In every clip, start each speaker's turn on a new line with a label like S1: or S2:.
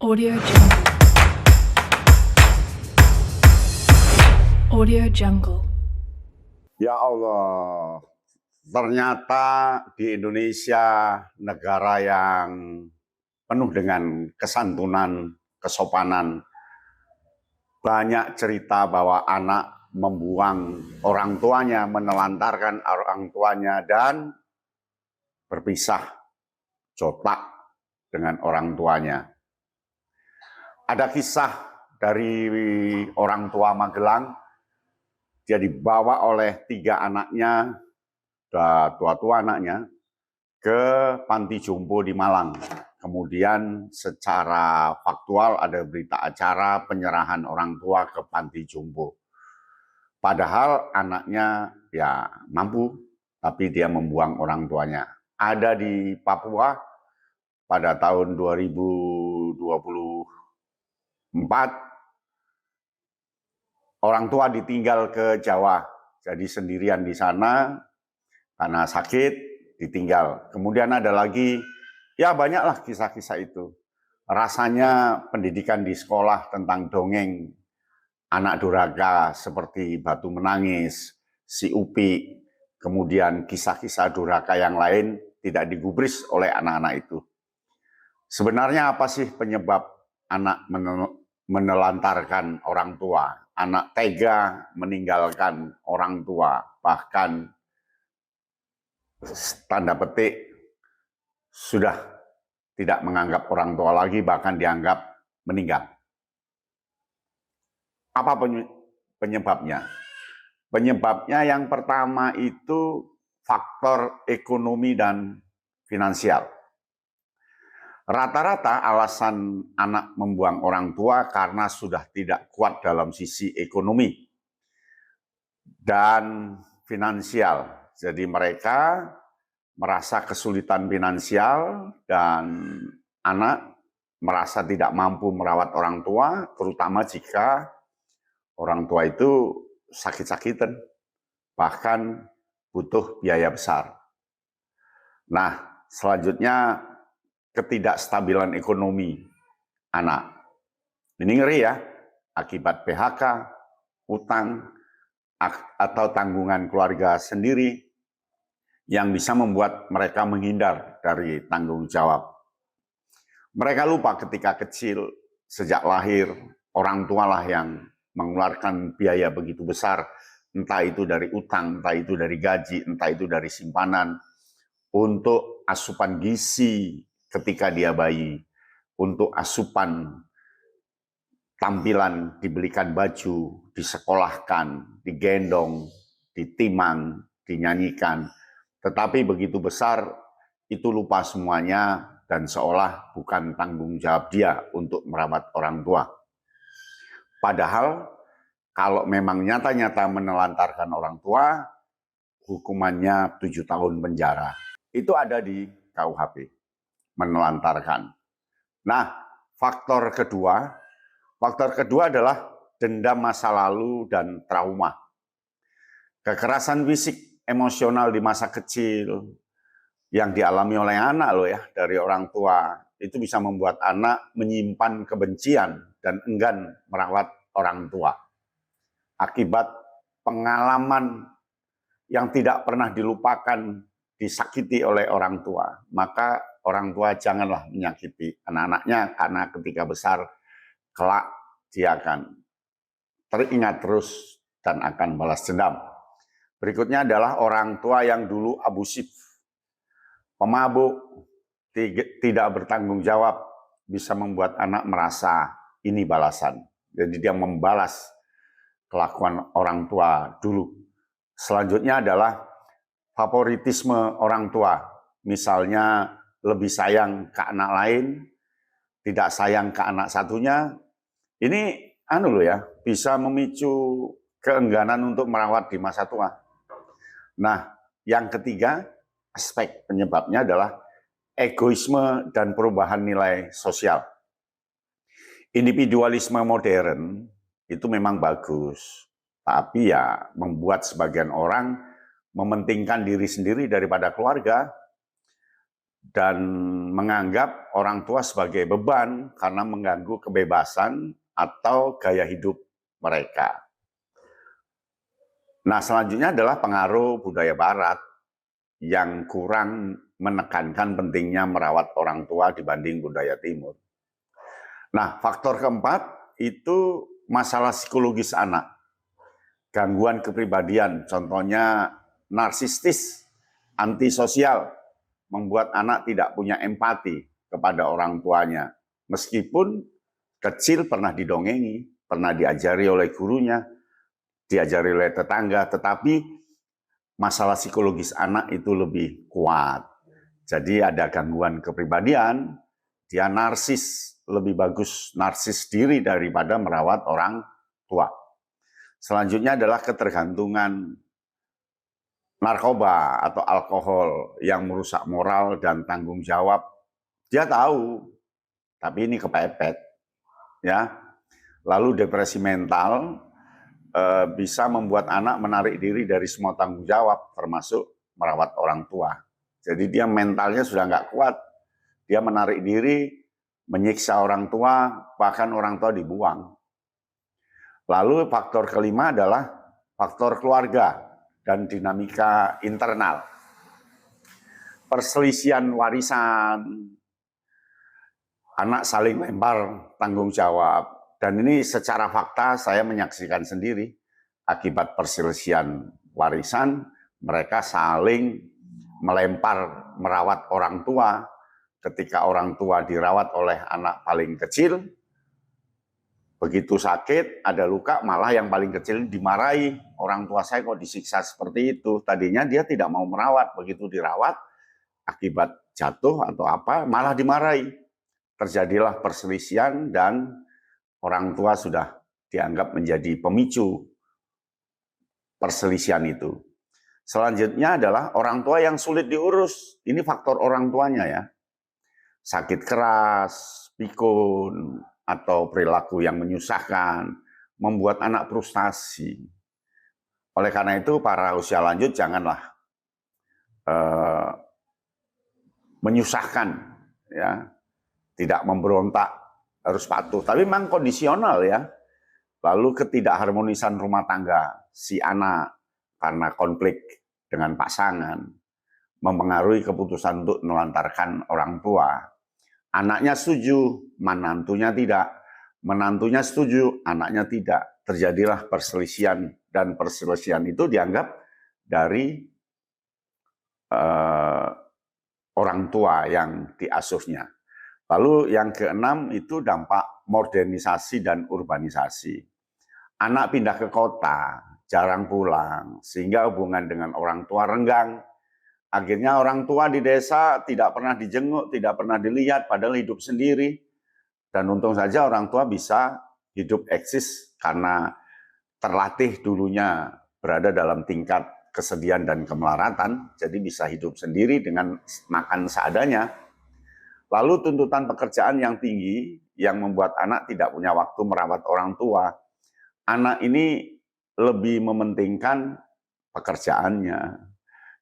S1: Audio Jungle. Audio Jungle.
S2: Ya Allah, ternyata di Indonesia negara yang penuh dengan kesantunan, kesopanan, banyak cerita bahwa anak membuang orang tuanya, menelantarkan orang tuanya, dan berpisah jotak dengan orang tuanya. Ada kisah dari orang tua Magelang. Dia dibawa oleh 3 anaknya, tua-tua anaknya, ke panti jompo di Malang. Kemudian secara faktual ada berita acara penyerahan orang tua ke panti jompo. Padahal anaknya ya mampu, tapi dia membuang orang tuanya. Ada di Papua pada tahun 2024, orang tua ditinggal ke Jawa, jadi sendirian di sana karena sakit, ditinggal. Kemudian ada lagi, ya banyaklah kisah-kisah itu. Rasanya pendidikan di sekolah tentang dongeng anak durhaka seperti Batu Menangis, Si Upi, kemudian kisah-kisah durhaka yang lain tidak digubris oleh anak-anak itu. Sebenarnya apa sih penyebab anak menelantarkan orang tua? Anak tega meninggalkan orang tua, bahkan tanda petik sudah tidak menganggap orang tua lagi, bahkan dianggap meninggal. Apa penyebabnya? Penyebabnya yang pertama itu faktor ekonomi dan finansial. Rata-rata alasan anak membuang orang tua karena sudah tidak kuat dalam sisi ekonomi dan finansial. Jadi mereka merasa kesulitan finansial dan anak merasa tidak mampu merawat orang tua, terutama jika orang tua itu sakit-sakitan, bahkan butuh biaya besar. Nah, selanjutnya ketidakstabilan ekonomi anak. Ini ngeri ya, akibat PHK, utang, atau tanggungan keluarga sendiri yang bisa membuat mereka menghindar dari tanggung jawab. Mereka lupa ketika kecil, sejak lahir, orang tualah yang mengeluarkan biaya begitu besar, entah itu dari utang, entah itu dari gaji, entah itu dari simpanan, untuk asupan gizi ketika dia bayi, untuk asupan tampilan, dibelikan baju, disekolahkan, digendong, ditimang, dinyanyikan. Tetapi begitu besar, itu lupa semuanya dan seolah bukan tanggung jawab dia untuk merawat orang tua. Padahal kalau memang nyata-nyata menelantarkan orang tua, hukumannya 7 tahun penjara. Itu ada di KUHP, menelantarkan. Nah, faktor kedua adalah dendam masa lalu dan trauma. Kekerasan fisik, emosional di masa kecil yang dialami oleh anak loh ya, dari orang tua, itu bisa membuat anak menyimpan kebencian dan enggan merawat orang tua. Akibat pengalaman yang tidak pernah dilupakan, disakiti oleh orang tua, maka orang tua janganlah menyakiti anak-anaknya, karena ketika besar kelak dia akan teringat terus dan akan balas dendam. Berikutnya adalah orang tua yang dulu abusif, pemabuk, tidak bertanggung jawab, bisa membuat anak merasa ini balasan. Jadi dia membalas kelakuan orang tua dulu. Selanjutnya adalah favoritisme orang tua. Misalnya lebih sayang ke anak lain, tidak sayang ke anak satunya. Ini bisa memicu keengganan untuk merawat di masa tua. Nah, yang ketiga, aspek penyebabnya adalah egoisme dan perubahan nilai sosial. Individualisme modern itu memang bagus, tapi ya membuat sebagian orang mementingkan diri sendiri daripada keluarga. dan menganggap orang tua sebagai beban karena mengganggu kebebasan atau gaya hidup mereka. Nah, selanjutnya adalah pengaruh budaya Barat yang kurang menekankan pentingnya merawat orang tua dibanding budaya Timur. Nah, faktor keempat itu masalah psikologis anak. Gangguan kepribadian, contohnya narsistis, antisosial, membuat anak tidak punya empati kepada orang tuanya. Meskipun kecil pernah didongengi, pernah diajari oleh gurunya, diajari oleh tetangga, tetapi masalah psikologis anak itu lebih kuat. Jadi ada gangguan kepribadian, dia narsis, lebih bagus narsis diri daripada merawat orang tua. Selanjutnya adalah ketergantungan narkoba atau alkohol yang merusak moral dan tanggung jawab. Dia tahu, tapi ini kepepet. Ya. Lalu depresi mental bisa membuat anak menarik diri dari semua tanggung jawab, termasuk merawat orang tua. Jadi dia mentalnya sudah nggak kuat. Dia menarik diri, menyiksa orang tua, bahkan orang tua dibuang. Lalu faktor kelima adalah faktor keluarga dan dinamika internal. Perselisihan warisan, anak saling lempar tanggung jawab. Dan ini secara fakta saya menyaksikan sendiri. Akibat perselisihan warisan, mereka saling melempar merawat orang tua. Ketika orang tua dirawat oleh anak paling kecil, begitu sakit, ada luka, malah yang paling kecil dimarahi. Orang tua saya kok disiksa seperti itu. Tadinya dia tidak mau merawat, begitu dirawat, akibat jatuh atau apa, malah dimarahi. Terjadilah perselisihan dan orang tua sudah dianggap menjadi pemicu perselisihan itu. Selanjutnya adalah orang tua yang sulit diurus. Ini faktor orang tuanya ya. Sakit keras, pikun, atau perilaku yang menyusahkan, membuat anak frustasi. Oleh karena itu, para usia lanjut janganlah menyusahkan, ya, tidak memberontak, harus patuh. Tapi memang kondisional ya. Lalu ketidakharmonisan rumah tangga si anak karena konflik dengan pasangan mempengaruhi keputusan untuk menelantarkan orang tua. Anaknya setuju, menantunya tidak. Menantunya setuju, anaknya tidak. Terjadilah perselisihan, dan perselisihan itu dianggap dari orang tua yang diasuhnya. Lalu yang keenam itu dampak modernisasi dan urbanisasi. Anak pindah ke kota, jarang pulang, sehingga hubungan dengan orang tua renggang. Akhirnya orang tua di desa tidak pernah dijenguk, tidak pernah dilihat, padahal hidup sendiri. Dan untung saja orang tua bisa hidup eksis karena terlatih dulunya berada dalam tingkat kesedihan dan kemelaratan, jadi bisa hidup sendiri dengan makan seadanya. Lalu tuntutan pekerjaan yang tinggi yang membuat anak tidak punya waktu merawat orang tua. Anak ini lebih mementingkan pekerjaannya.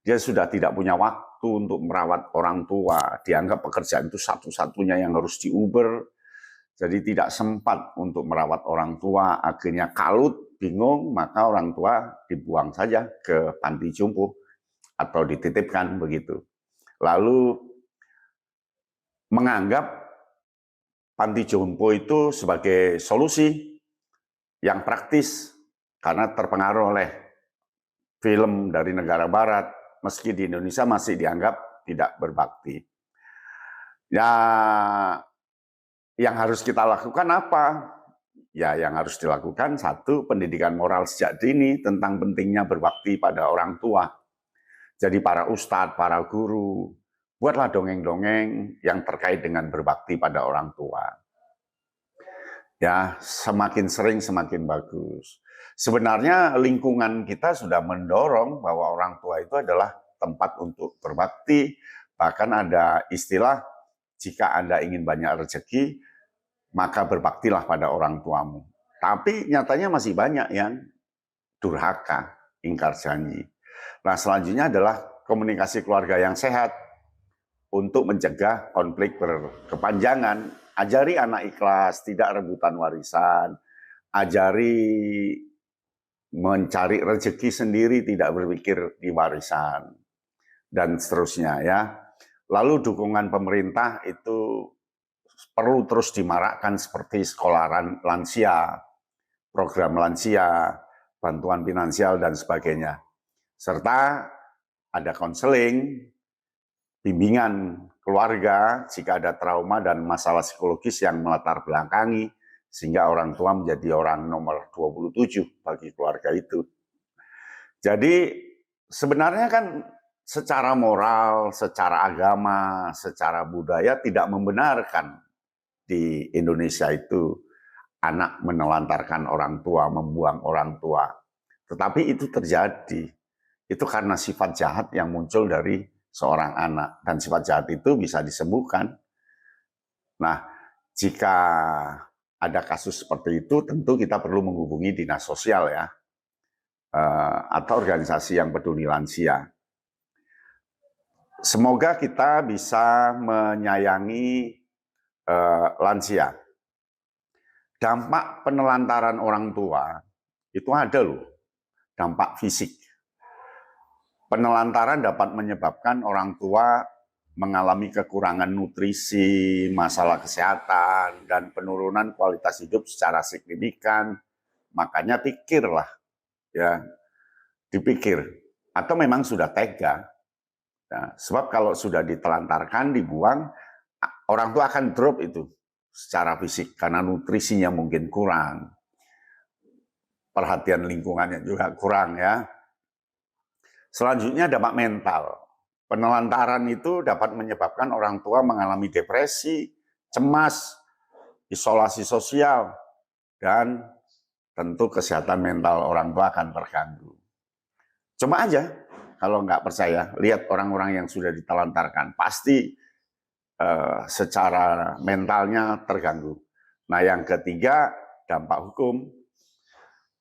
S2: Dia sudah tidak punya waktu untuk merawat orang tua. Dianggap pekerjaan itu satu-satunya yang harus diuber. Jadi tidak sempat untuk merawat orang tua. Akhirnya kalut, bingung, maka orang tua dibuang saja ke panti jompo atau dititipkan begitu. Lalu menganggap panti jompo itu sebagai solusi yang praktis karena terpengaruh oleh film dari negara barat. Meski di Indonesia masih dianggap tidak berbakti. Ya, yang harus kita lakukan apa? Ya, yang harus dilakukan satu, pendidikan moral sejak dini tentang pentingnya berbakti pada orang tua. Jadi para ustadz, para guru, buatlah dongeng-dongeng yang terkait dengan berbakti pada orang tua. Ya, semakin sering semakin bagus. Sebenarnya lingkungan kita sudah mendorong bahwa orang tua itu adalah tempat untuk berbakti. Bahkan ada istilah, jika Anda ingin banyak rezeki, maka berbaktilah pada orang tuamu. Tapi nyatanya masih banyak yang durhaka, ingkar janji. Nah, selanjutnya adalah komunikasi keluarga yang sehat. untuk mencegah konflik berkepanjangan. Ajari anak ikhlas, tidak rebutan warisan, ajari mencari rezeki sendiri, tidak berpikir di warisan, dan seterusnya ya. Lalu dukungan pemerintah itu perlu terus dimarakkan seperti sekolah lansia, program lansia, bantuan finansial, dan sebagainya. Serta ada konseling, bimbingan keluarga jika ada trauma dan masalah psikologis yang melatar belakangi, sehingga orang tua menjadi orang nomor 27 bagi keluarga itu. Jadi sebenarnya kan secara moral, secara agama, secara budaya tidak membenarkan di Indonesia itu anak menelantarkan orang tua, membuang orang tua. Tetapi itu terjadi. Itu karena sifat jahat yang muncul dari seorang anak. Dan sifat jahat itu bisa disembuhkan. Nah, jika ada kasus seperti itu, tentu kita perlu menghubungi dinas sosial ya, atau organisasi yang peduli lansia. Semoga kita bisa menyayangi lansia. Dampak penelantaran orang tua itu ada loh, dampak fisik. Penelantaran dapat menyebabkan orang tua mengalami kekurangan nutrisi, masalah kesehatan, dan penurunan kualitas hidup secara signifikan. Makanya pikirlah, ya, dipikir. Atau memang sudah tega. Nah, sebab kalau sudah ditelantarkan, dibuang, orang tua akan drop itu secara fisik karena nutrisinya mungkin kurang. Perhatian lingkungannya juga kurang ya. Selanjutnya dampak mental. Penelantaran itu dapat menyebabkan orang tua mengalami depresi, cemas, isolasi sosial, dan tentu kesehatan mental orang tua akan terganggu. Coba aja, kalau nggak percaya, lihat orang-orang yang sudah ditelantarkan. Pasti secara mentalnya terganggu. Nah, yang ketiga, dampak hukum.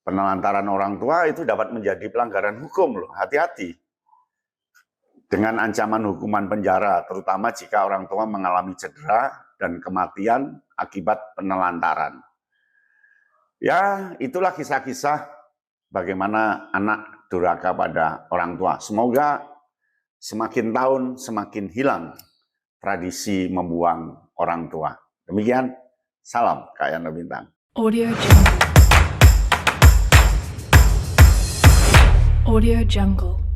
S2: Penelantaran orang tua itu dapat menjadi pelanggaran hukum loh, hati-hati. Dengan ancaman hukuman penjara, terutama jika orang tua mengalami cedera dan kematian akibat penelantaran. Ya, itulah kisah-kisah bagaimana anak durhaka pada orang tua. Semoga semakin tahun semakin hilang tradisi membuang orang tua. Demikian, salam Kak Yana Bintang.
S1: Audio Jungle. Audio Jungle.